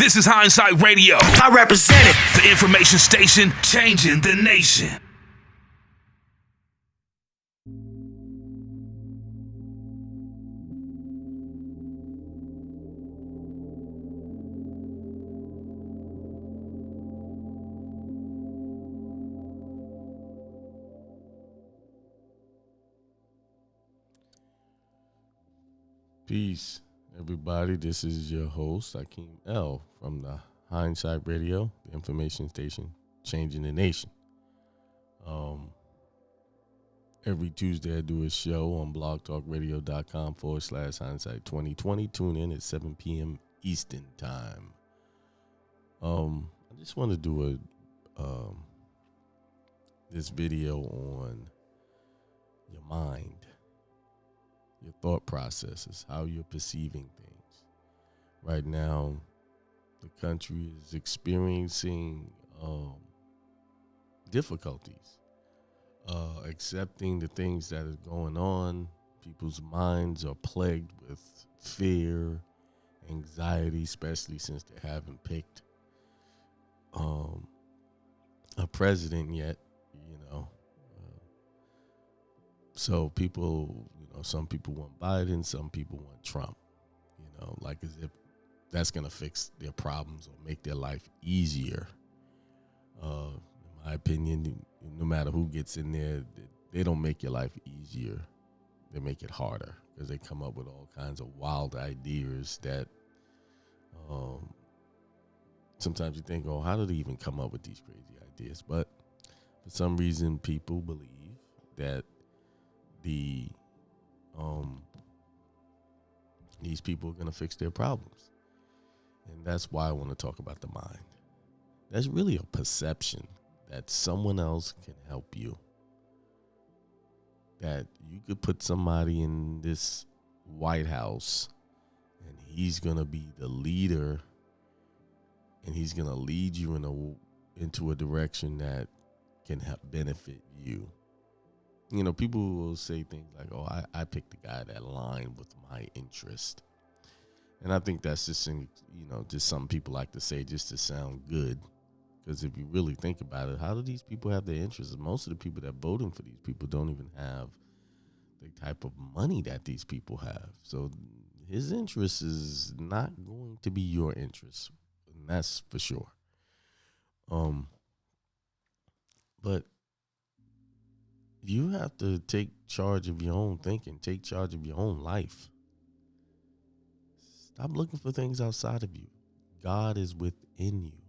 This is Hindsight Radio. I represent it. The information station changing the nation. Peace, everybody. This is your host, Akeem L. from the Hindsight Radio, the information station, changing the nation. Every Tuesday I do a show on blogtalkradio.com/hindsight 2020. Tune in at 7 p.m. Eastern time. I just want to do this video on your mind, your thought processes, how you're perceiving things. Right now, the country is experiencing difficulties, accepting the things that are going on. People's minds are plagued with fear, anxiety, especially since they haven't picked a president yet, So people, some people want Biden, some people want Trump, like as if that's going to fix their problems or make their life easier. In my opinion, no matter who gets in there, they don't make your life easier. They make it harder because they come up with all kinds of wild ideas that sometimes you think, how do they even come up with these crazy ideas? But for some reason, people believe that these people are going to fix their problems. And that's why I want to talk about the mind. That's really a perception that someone else can help you. That you could put somebody in this White House and he's going to be the leader and he's going to lead you into a direction that can help benefit you. People will say things like, I picked the guy that aligned with my interest. And I think that's just, just some people like to say just to sound good. Because if you really think about it, how do these people have their interests? Most of the people that voting for these people don't even have the type of money that these people have. So his interest is not going to be your interest. And that's for sure. But you have to take charge of your own thinking, take charge of your own life. Stop looking for things outside of you. God is within you.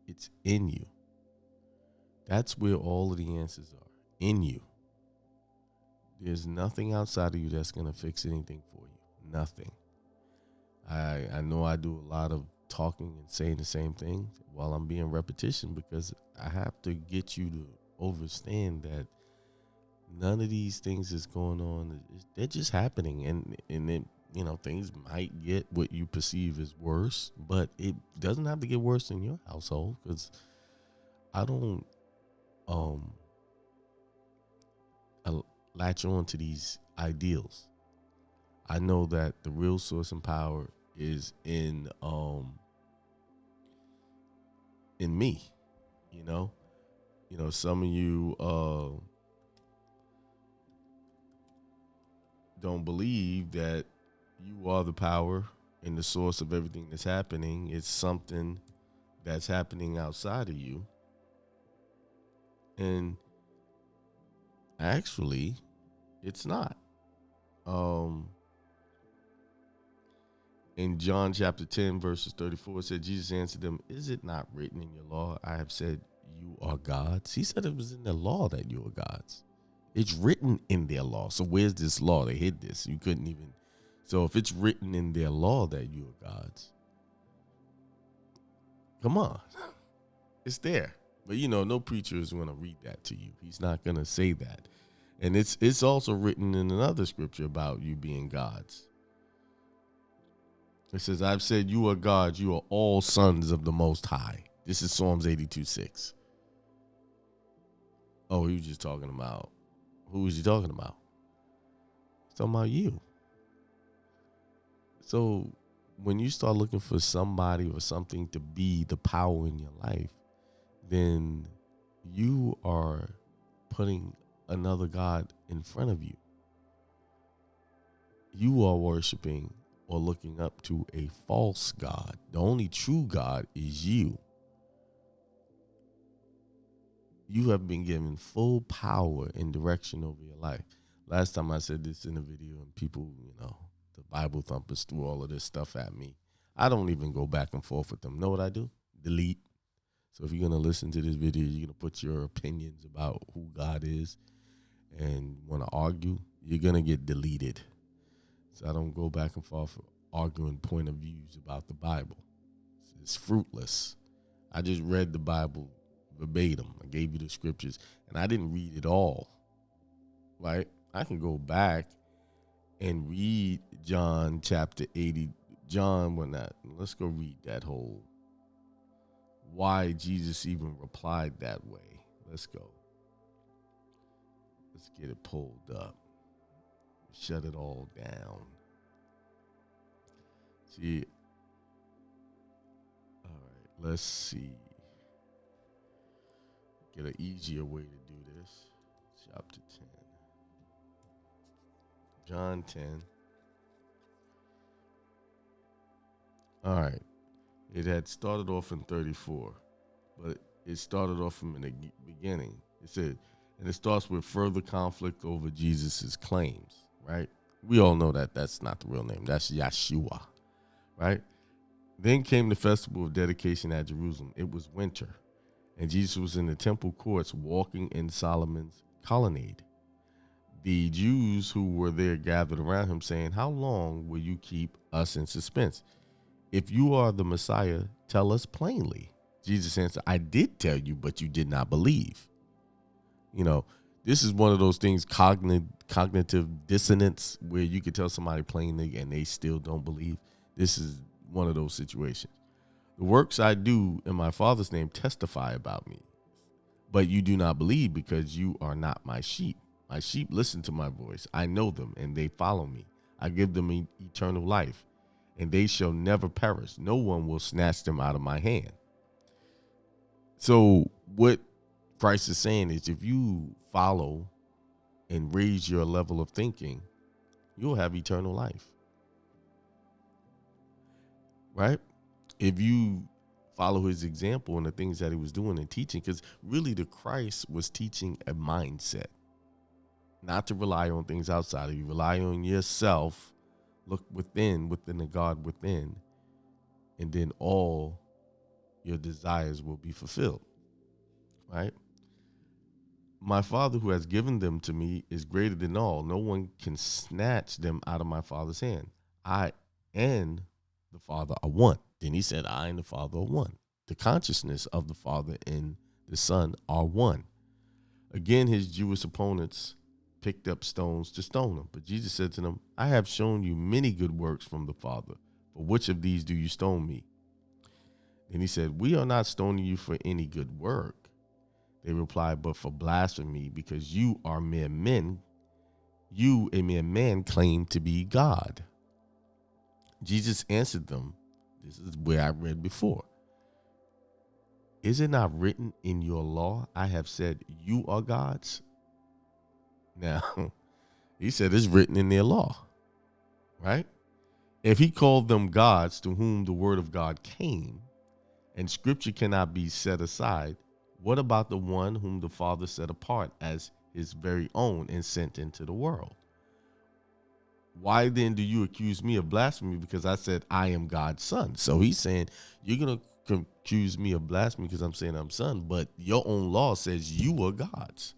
It's in you. That's where all of the answers are, in you. There's nothing outside of you that's going to fix anything for you. Nothing. I know I do a lot of talking and saying the same thing while I'm being repetition because I have to get you to understand that none of these things that's going on, they're just happening, and it, things might get what you perceive as worse, but it doesn't have to get worse in your household because I don't latch on to these ideals. I know that the real source and power is in me, some of you don't believe that you are the power and the source of everything that's happening. It's something that's happening outside of you. And actually, it's not. In John chapter 10, verses 34, it said, Jesus answered them, "Is it not written in your law, I have said you are gods?" He said it was in the law that you are gods. It's written in their law. So where's this law? They hid this. You couldn't even. So if it's written in their law that you are gods, come on. It's there. But, no preacher is going to read that to you. He's not going to say that. And it's also written in another scripture about you being gods. It says, I've said you are gods. You are all sons of the Most High. This is Psalms 82:6. Oh, he was just talking about. Who was he talking about? He's talking about you. So when you start looking for somebody or something to be the power in your life, then you are putting another God in front of you. You are worshiping or looking up to a false God. The only true God is you. You have been given full power and direction over your life. Last time I said this in a video, and people, the Bible thumpers threw all of this stuff at me. I don't even go back and forth with them. Know what I do? Delete. So if you're going to listen to this video, you're going to put your opinions about who God is and want to argue, you're going to get deleted. So I don't go back and forth arguing point of views about the Bible. It's fruitless. I just read the Bible verbatim. I gave you the scriptures, and I didn't read it all, right? I can go back and read John chapter 80. Let's go read that whole, why Jesus even replied that way. Let's go. Let's get it pulled up. Shut it all down. See, all right, let's see. Get an easier way to do this. Chapter 10. John 10. All right. It had started off in 34, but it started off from the beginning. It said, and it starts with further conflict over Jesus's claims, right? We all know that that's not the real name. That's Yeshua, right? Then came the festival of dedication at Jerusalem. It was winter, and Jesus was in the temple courts walking in Solomon's colonnade. The Jews who were there gathered around him, saying, "How long will you keep us in suspense? If you are the Messiah, tell us plainly." Jesus answered, "I did tell you, but you did not believe." This is one of those things, cognitive dissonance, where you could tell somebody plainly and they still don't believe. This is one of those situations. The works I do in my Father's name testify about me, but you do not believe because you are not my sheep. My sheep listen to my voice. I know them and they follow me. I give them eternal life, and they shall never perish. No one will snatch them out of my hand. So what Christ is saying is, if you follow and raise your level of thinking, you'll have eternal life, right? If you follow his example and the things that he was doing and teaching, because really the Christ was teaching a mindset, not to rely on things outside of you. Rely on yourself. Look within the God within, and then all your desires will be fulfilled, right? My Father who has given them to me is greater than all. No one can snatch them out of my Father's hand. I and the Father are one. Then he said, I and the Father are one. The consciousness of the Father and the Son are one. Again, his Jewish opponents picked up stones to stone him. But Jesus said to them, I have shown you many good works from the Father. For which of these do you stone me? Then he said, we are not stoning you for any good work. They replied, but for blasphemy, because you are mere men. You, a mere man, claim to be God. Jesus answered them, this is where I read before. Is it not written in your law, I have said you are gods? Now, he said it's written in their law, right? If he called them gods to whom the word of God came, and scripture cannot be set aside, what about the one whom the Father set apart as his very own and sent into the world? Why then do you accuse me of blasphemy because I said I am God's son? So he's saying you're going to accuse me of blasphemy because I'm saying I'm son, but your own law says you are gods.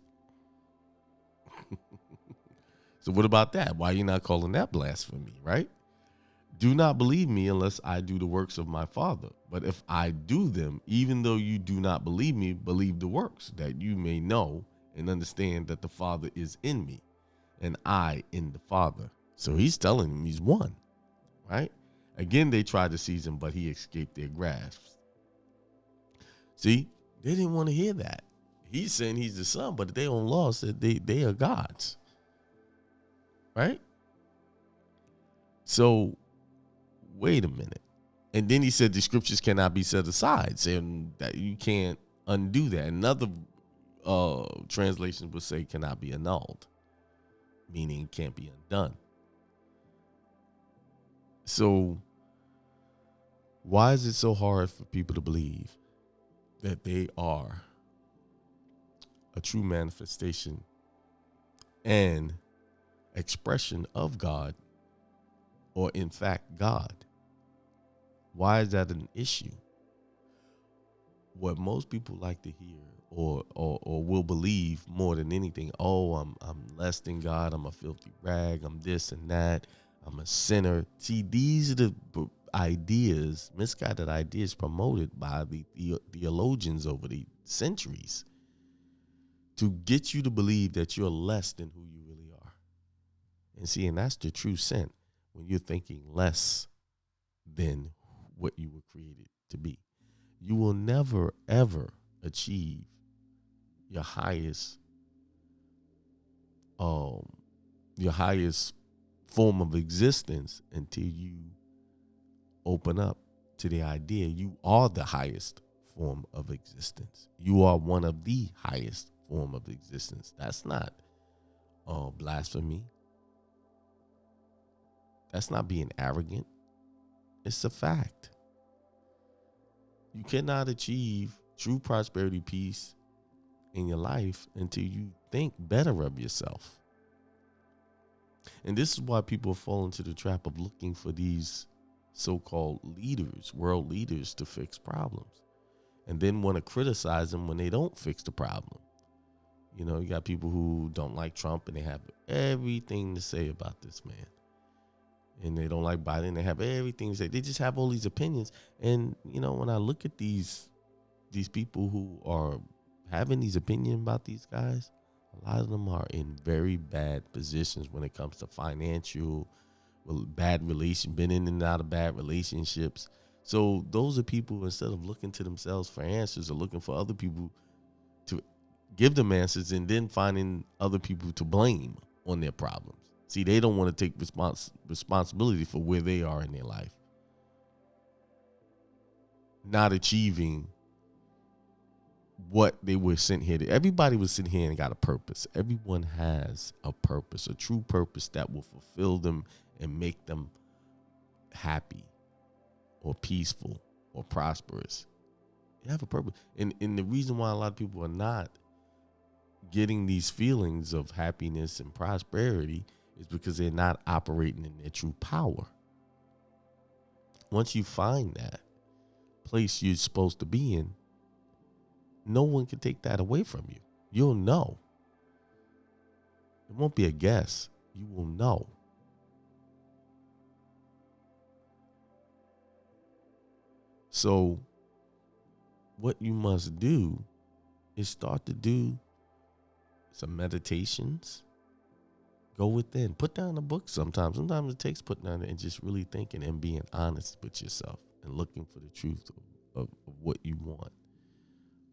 So what about that? Why are you not calling that blasphemy, right? Do not believe me unless I do the works of my Father. But if I do them, even though you do not believe me, believe the works, that you may know and understand that the Father is in me and I in the Father. So he's telling them he's one, right? Again, they tried to seize him, but he escaped their grasp. See, they didn't want to hear that. He's saying he's the son, but their own law said they are gods, right? So wait a minute. And then he said the scriptures cannot be set aside, saying that you can't undo that. Another translation would say cannot be annulled, meaning it can't be undone. So why is it so hard for people to believe that they are a true manifestation and expression of God, or in fact God? Why is that an issue? What most people like to hear or will believe more than anything, oh, I'm less than God, I'm a filthy rag, I'm this and that, I'm a sinner. See, these are the ideas, misguided ideas promoted by the theologians over the centuries to get you to believe that you're less than who you really are. And see, and that's the true sin, when you're thinking less than what you were created to be. You will never, ever achieve your highest form of existence until you open up to the idea you are the highest form of existence. You are one of the highest form of existence. That's not blasphemy. That's not being arrogant. It's a fact. You cannot achieve true prosperity, peace in your life until you think better of yourself. And this is why people fall into the trap of looking for these so-called leaders, world leaders, to fix problems, and then want to criticize them when they don't fix the problem. You know, you got people who don't like Trump and they have everything to say about this man. And they don't like Biden, they have everything to say. They just have all these opinions. And, you know, when I look at these people who are having these opinions about these guys, a lot of them are in very bad positions when it comes to financial, bad been in and out of bad relationships. So those are people, instead of looking to themselves for answers, are looking for other people to give them answers, and then finding other people to blame on their problems. See, they don't want to take responsibility for where they are in their life. Not achieving what they were sent here to. Everybody was sent here and got a purpose. Everyone has a purpose, a true purpose that will fulfill them and make them happy or peaceful or prosperous. You have a purpose. And the reason why a lot of people are not getting these feelings of happiness and prosperity is because they're not operating in their true power. Once you find that place you're supposed to be in, no one can take that away from you. You'll know. It won't be a guess. You will know. So what you must do is start to do some meditations. Go within. Put down a book sometimes. Sometimes it takes putting down and just really thinking and being honest with yourself and looking for the truth of what you want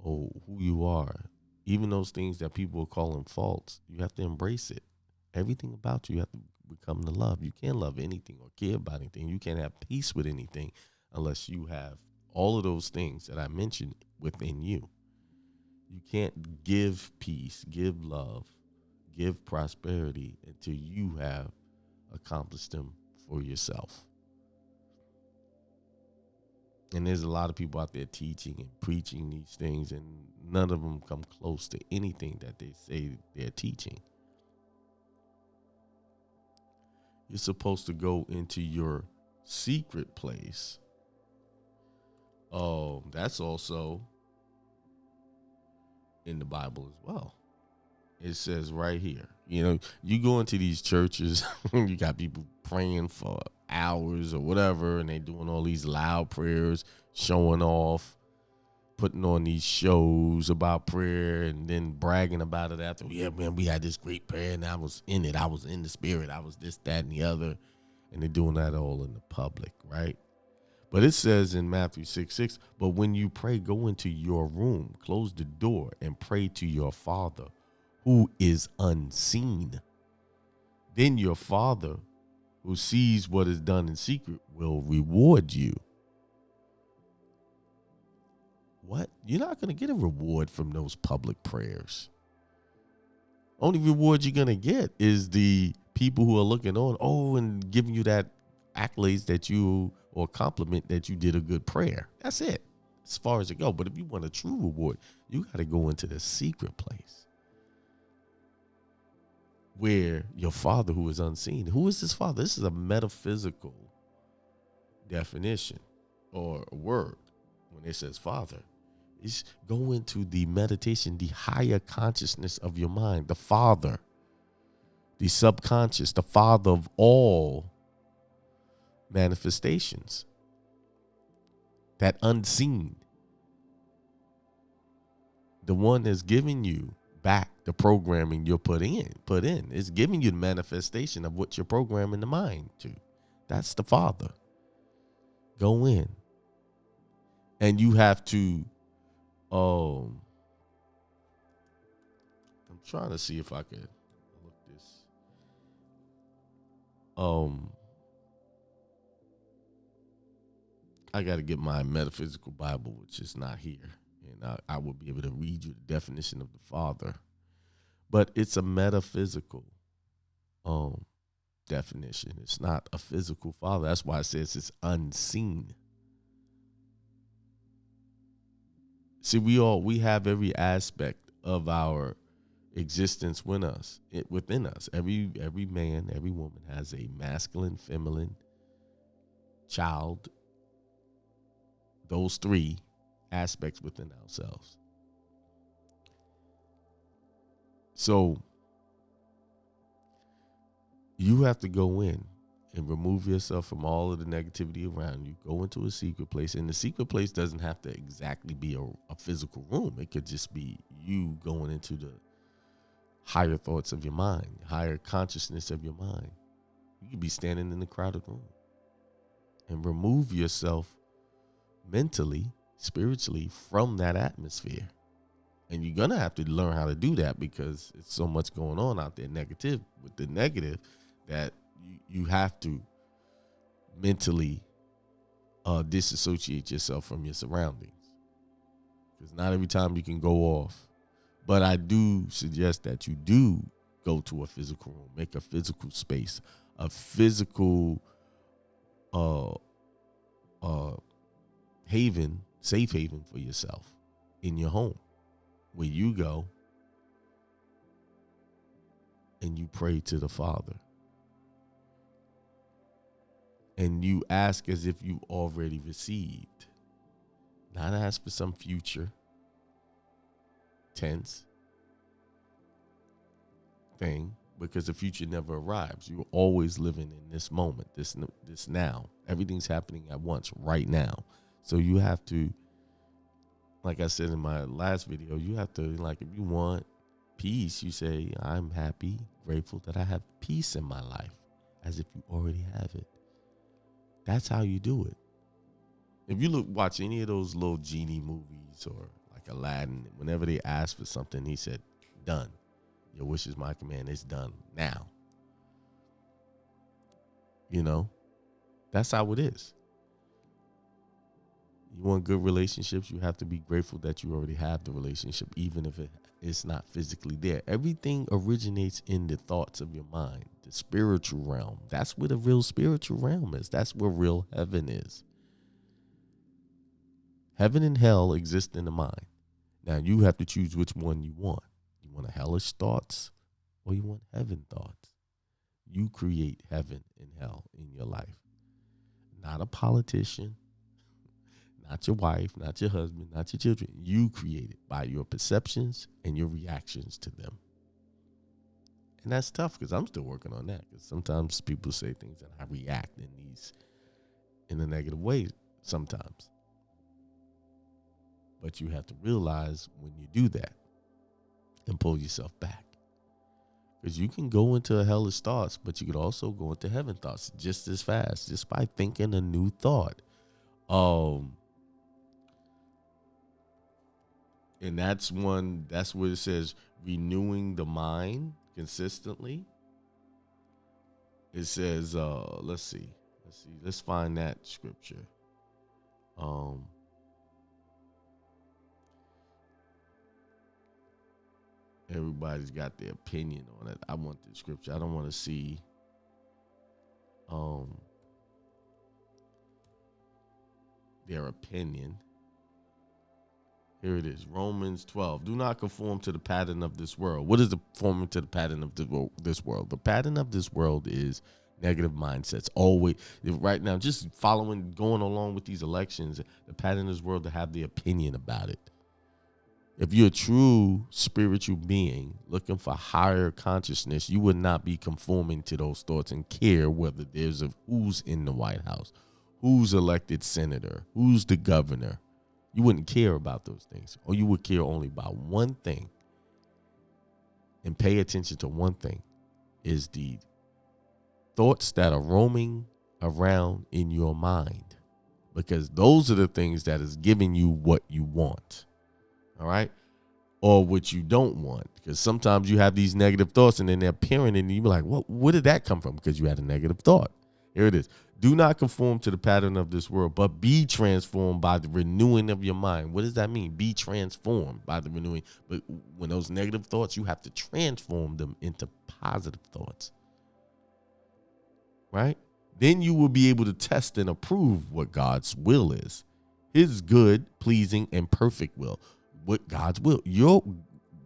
or who you are. Even those things that people are calling faults, you have to embrace it. Everything about you have to become the love. You can't love anything or care about anything. You can't have peace with anything unless you have all of those things that I mentioned within you. You can't give peace, give love, give prosperity until you have accomplished them for yourself. And there's a lot of people out there teaching and preaching these things, and none of them come close to anything that they say they're teaching. You're supposed to go into your secret place. Oh, that's also in the Bible as well. It says right here, you know, you go into these churches, you got people praying for hours or whatever, and they doing all these loud prayers, showing off, putting on these shows about prayer, and then bragging about it after. Yeah, man, we had this great prayer, and I was in it. I was in the spirit. I was this, that, and the other. And they're doing that all in the public, right? But it says in Matthew 6:6, but when you pray, go into your room, close the door, and pray to your Father who is unseen. Then your Father who sees what is done in secret will reward you. What? You're not going to get a reward from those public prayers. Only reward you're going to get is the people who are looking on, and giving you that accolades that you, or compliment that you did a good prayer. That's it, as far as it goes. But if you want a true reward, you got to go into the secret place where your Father who is unseen. Who is this Father? This is a metaphysical definition or a word when it says Father. It's go into the meditation, the higher consciousness of your mind, the Father, the subconscious, the Father of all manifestations, that unseen, the one that's giving you back the programming you're put in. It's giving you the manifestation of what you're programming the mind to. That's the Father. Go in. And you have to, I'm trying to see if I could look this. I got to get my metaphysical Bible, which is not here. And I will be able to read you the definition of the Father. But it's a metaphysical definition. It's not a physical Father. That's why it says it's unseen. See, we have every aspect of our existence within us. Every man, every woman has a masculine, feminine, child. Those three aspects within ourselves. So you have to go in and remove yourself from all of the negativity around you. Go into a secret place. And the secret place doesn't have to exactly be a physical room. It could just be you going into the higher thoughts of your mind, higher consciousness of your mind. You could be standing in the crowded room and remove yourself mentally, spiritually from that atmosphere. And you're going to have to learn how to do that because it's so much going on out there negative that you have to mentally disassociate yourself from your surroundings, because not every time you can go off. But I do suggest that you do go to a physical room, make a physical space, a physical haven, safe haven for yourself in your home, where you go and you pray to the Father. And you ask as if you already received. Not ask for some future tense thing, because the future never arrives. You're always living in this moment, this now. Everything's happening at once right now. So you have to, like I said in my last video, you have to, like, if you want peace, you say, I'm happy, grateful that I have peace in my life, as if you already have it. That's how you do it. If you watch any of those little genie movies or like Aladdin, whenever they ask for something, he said, done. Your wish is my command. It's done now. You know, that's how it is. You want good relationships, you have to be grateful that you already have the relationship, even if it's not physically there. Everything originates in the thoughts of your mind, the spiritual realm. That's where the real spiritual realm is. That's where real heaven is. Heaven and hell exist in the mind. Now, you have to choose which one you want. You want a hellish thoughts or you want heaven thoughts? You create heaven and hell in your life. Not a politician, not your wife, not your husband, not your children. You create it by your perceptions and your reactions to them. And that's tough because I'm still working on that. Because sometimes people say things and I react in a negative way sometimes. But you have to realize when you do that and pull yourself back. Because you can go into hellish thoughts, but you could also go into heaven thoughts just as fast, just by thinking a new thought. And that's where it says renewing the mind consistently It says, let's find that scripture. Everybody's got their opinion on it. I want the scripture. I don't want to see their opinion. Here it is, Romans 12. Do not conform to the pattern of this world. What is the conforming to the pattern of this world? The pattern of this world is negative mindsets. Always, right now, just going along with these elections, the pattern of this world to have the opinion about it. If you're a true spiritual being looking for higher consciousness, you would not be conforming to those thoughts and care whether there's who's in the White House, who's elected senator, who's the governor. You wouldn't care about those things, or you would care only about one thing and pay attention to one thing, is the thoughts that are roaming around in your mind, because those are the things that is giving you what you want. All right. Or what you don't want. Because sometimes you have these negative thoughts and then they're appearing and you're like, where did that come from? Because you had a negative thought. Here it is. Do not conform to the pattern of this world, but be transformed by the renewing of your mind. What does that mean? Be transformed by the renewing. But when those negative thoughts, you have to transform them into positive thoughts. Right? Then you will be able to test and approve what God's will is. His good, pleasing, and perfect will. What God's will,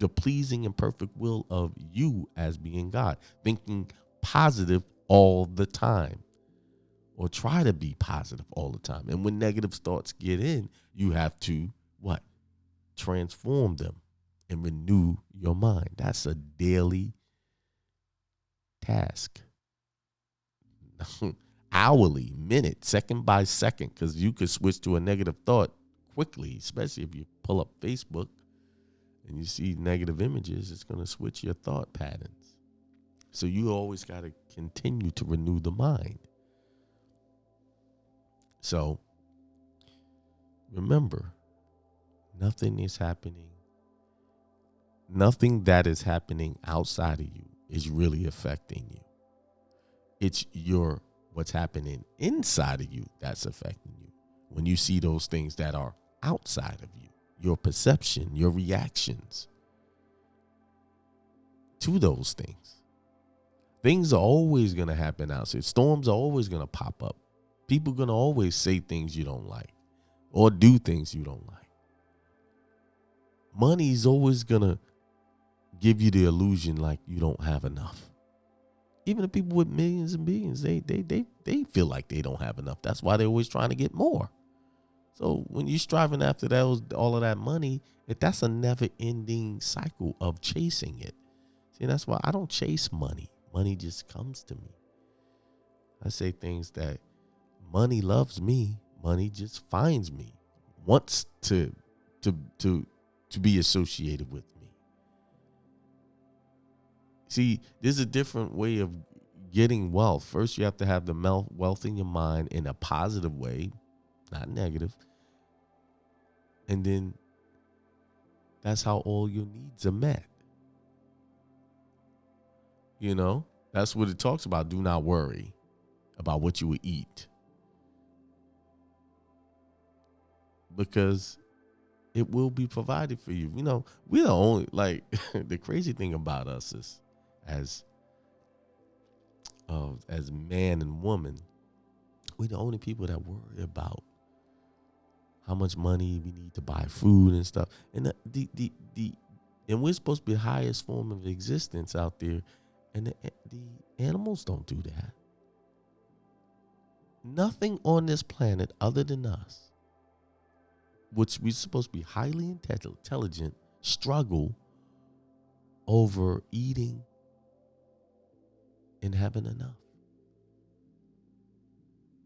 the pleasing and perfect will of you as being God, thinking positive all the time, or try to be positive all the time. And when negative thoughts get in, you have to transform them and renew your mind. That's a daily task. Hourly, minute, second by second, because you could switch to a negative thought quickly, especially if you pull up Facebook and you see negative images. It's going to switch your thought patterns. So you always got to continue to renew the mind. So remember, nothing that is happening outside of you is really affecting you. It's what's happening inside of you that's affecting you. When you see those things that are outside of you, your perception, your reactions to those things. Things are always going to happen outside. Storms are always going to pop up. People are going to always say things you don't like or do things you don't like. Money is always going to give you the illusion like you don't have enough. Even the people with millions and billions, they feel like they don't have enough. That's why they're always trying to get more. So when you're striving after all of that money, that's a never-ending cycle of chasing it. See, that's why I don't chase money. Money just comes to me. I say things that money loves me. Money just finds me, wants to be associated with me. See, there's a different way of getting wealth. First, you have to have the wealth in your mind in a positive way, not negative. And then that's how all your needs are met. You know, that's what it talks about. Do not worry about what you will eat, because it will be provided for you. You know, we're the only, the crazy thing about us is as man and woman, we're the only people that worry about how much money we need to buy food and stuff. And and we're supposed to be the highest form of existence out there. And the animals don't do that. Nothing on this planet other than us, which we're supposed to be highly intelligent, struggle over eating and having enough.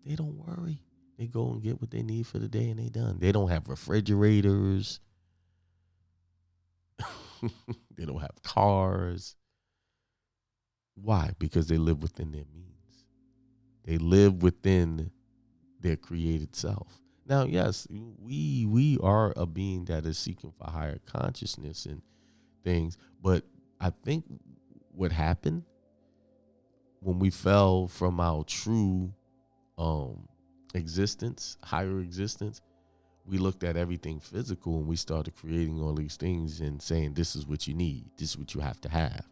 They don't worry. They go and get what they need for the day and they done. They don't have refrigerators. They don't have cars. Why? Because they live within their means. They live within their created self. Now, yes, we are a being that is seeking for higher consciousness and things, but I think what happened when we fell from our true existence, higher existence, we looked at everything physical and we started creating all these things and saying, this is what you need. This is what you have to have.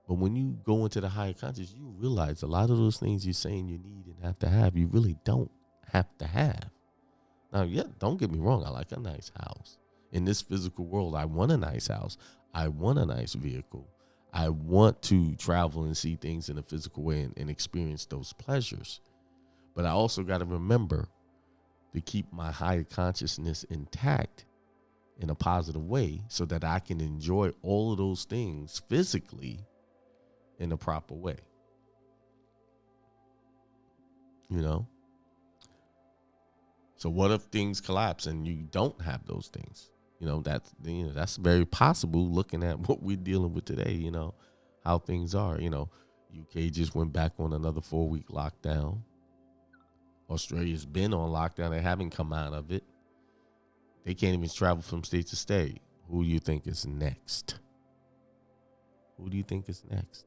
But when you go into the higher conscious, you realize a lot of those things you're saying you need and have to have, you really don't have to have. Now, yeah, don't get me wrong. I like a nice house. In this physical world, I want a nice house. I want a nice vehicle. I want to travel and see things in a physical way and experience those pleasures. But I also got to remember to keep my higher consciousness intact in a positive way so that I can enjoy all of those things physically in a proper way. You know? So what if things collapse and you don't have those things? That's very possible looking at what we're dealing with today, how things are. UK just went back on another 4-week lockdown. Australia's been on lockdown. They haven't come out of it. They can't even travel from state to state. Who do you think is next? Who do you think is next?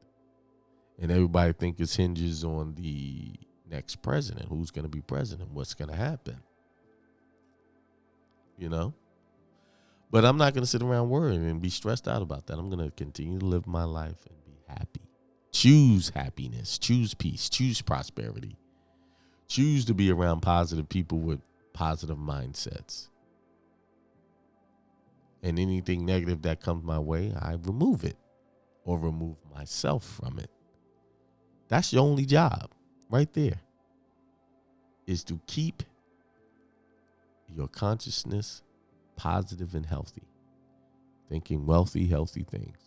And everybody think it hinges on the next president. Who's going to be president? What's going to happen? But I'm not going to sit around worrying and be stressed out about that. I'm going to continue to live my life and be happy. Choose happiness. Choose peace. Choose prosperity. Choose to be around positive people with positive mindsets. And anything negative that comes my way, I remove it or remove myself from it. That's your only job right there, is to keep your consciousness positive and healthy, thinking wealthy, healthy things.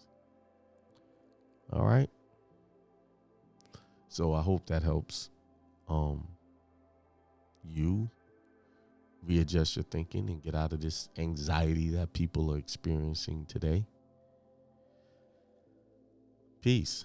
All right. So I hope that helps you readjust your thinking and get out of this anxiety that people are experiencing today. Peace.